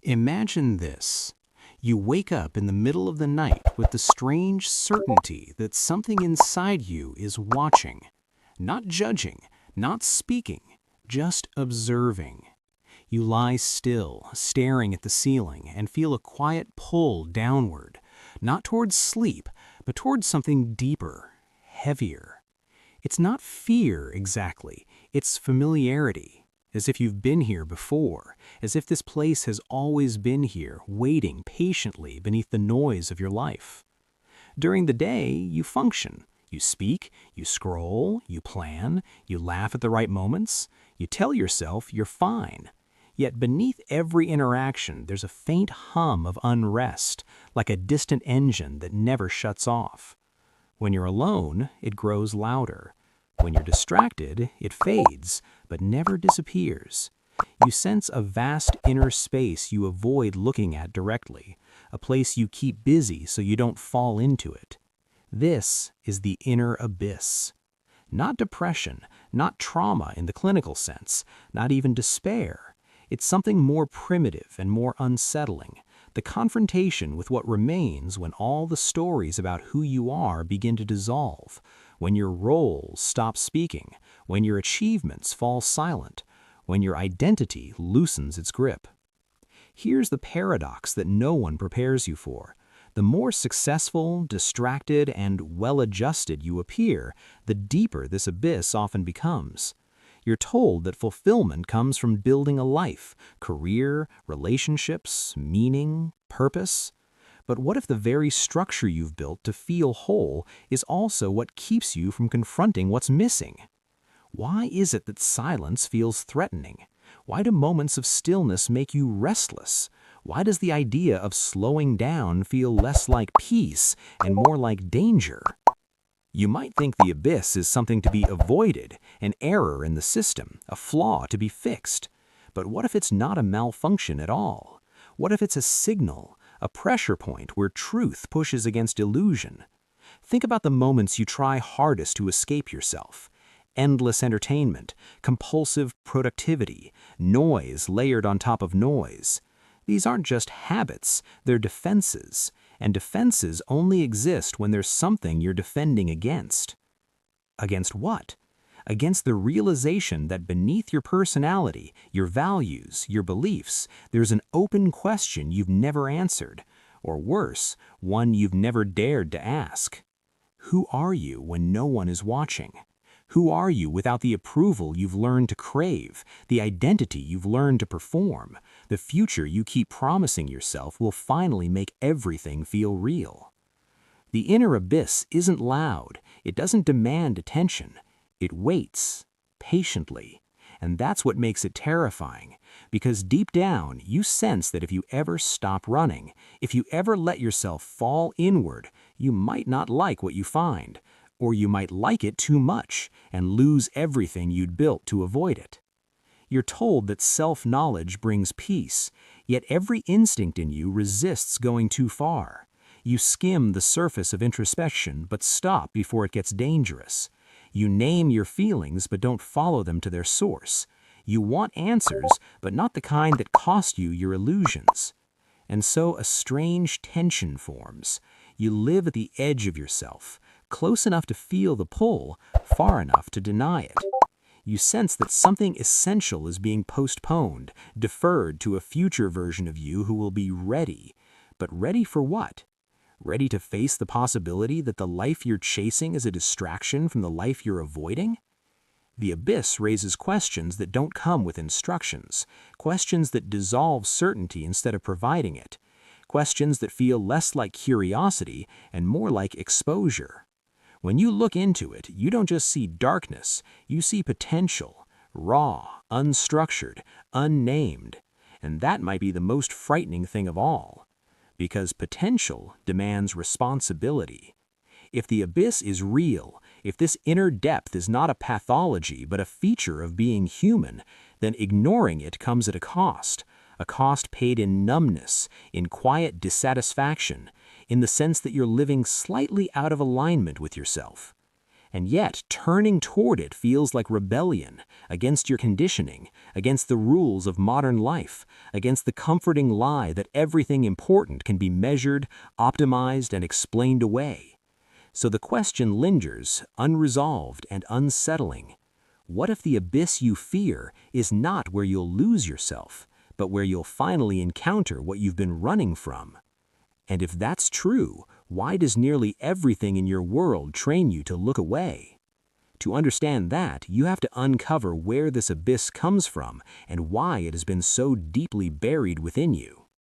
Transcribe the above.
Imagine this. You wake up in the middle of the night with the strange certainty that something inside you is watching. Not judging, not speaking, just observing. You lie still, staring at the ceiling, and feel a quiet pull downward, not towards sleep, but towards something deeper, heavier. It's not fear exactly, it's familiarity, as if you've been here before, as if this place has always been here, waiting patiently beneath the noise of your life. During the day, you function. You speak, you scroll, you plan, you laugh at the right moments, you tell yourself you're fine. Yet beneath every interaction, there's a faint hum of unrest, like a distant engine that never shuts off. When you're alone, it grows louder. When you're distracted, it fades, but never disappears. You sense a vast inner space you avoid looking at directly, a place you keep busy so you don't fall into it. This is the inner abyss. Not depression, not trauma in the clinical sense, not even despair. It's something more primitive and more unsettling, the confrontation with what remains when all the stories about who you are begin to dissolve, when your roles stop speaking, when your achievements fall silent, when your identity loosens its grip. Here's the paradox that no one prepares you for. The more successful, distracted, and well-adjusted you appear, the deeper this abyss often becomes. You're told that fulfillment comes from building a life, career, relationships, meaning, purpose. But what if the very structure you've built to feel whole is also what keeps you from confronting what's missing? Why is it that silence feels threatening? Why do moments of stillness make you restless? Why does the idea of slowing down feel less like peace and more like danger? You might think the abyss is something to be avoided, an error in the system, a flaw to be fixed. But what if it's not a malfunction at all? What if it's a signal, a pressure point where truth pushes against illusion? Think about the moments you try hardest to escape yourself. Endless entertainment, compulsive productivity, noise layered on top of noise. These aren't just habits, they're defenses. And defenses only exist when there's something you're defending against. Against what? Against the realization that beneath your personality, your values, your beliefs, there's an open question you've never answered, or worse, one you've never dared to ask. Who are you when no one is watching? Who are you without the approval you've learned to crave, the identity you've learned to perform? The future you keep promising yourself will finally make everything feel real. The inner abyss isn't loud. It doesn't demand attention. It waits, patiently. And that's what makes it terrifying, because deep down, you sense that if you ever stop running, if you ever let yourself fall inward, you might not like what you find. Or you might like it too much and lose everything you'd built to avoid it. You're told that self-knowledge brings peace, yet every instinct in you resists going too far. You skim the surface of introspection but stop before it gets dangerous. You name your feelings but don't follow them to their source. You want answers, but not the kind that cost you your illusions. And so a strange tension forms. You live at the edge of yourself, close enough to feel the pull, far enough to deny it. You sense that something essential is being postponed, deferred to a future version of you who will be ready. But ready for what? Ready to face the possibility that the life you're chasing is a distraction from the life you're avoiding? The abyss raises questions that don't come with instructions, questions that dissolve certainty instead of providing it, questions that feel less like curiosity and more like exposure. When you look into it, you don't just see darkness, you see potential, raw, unstructured, unnamed. And that might be the most frightening thing of all, because potential demands responsibility. If the abyss is real, if this inner depth is not a pathology but a feature of being human, then ignoring it comes at a cost paid in numbness, in quiet dissatisfaction, in the sense that you're living slightly out of alignment with yourself. And yet, turning toward it feels like rebellion against your conditioning, against the rules of modern life, against the comforting lie that everything important can be measured, optimized, and explained away. So the question lingers, unresolved and unsettling. What if the abyss you fear is not where you'll lose yourself, but where you'll finally encounter what you've been running from? And if that's true, why does nearly everything in your world train you to look away? To understand that, you have to uncover where this abyss comes from and why it has been so deeply buried within you.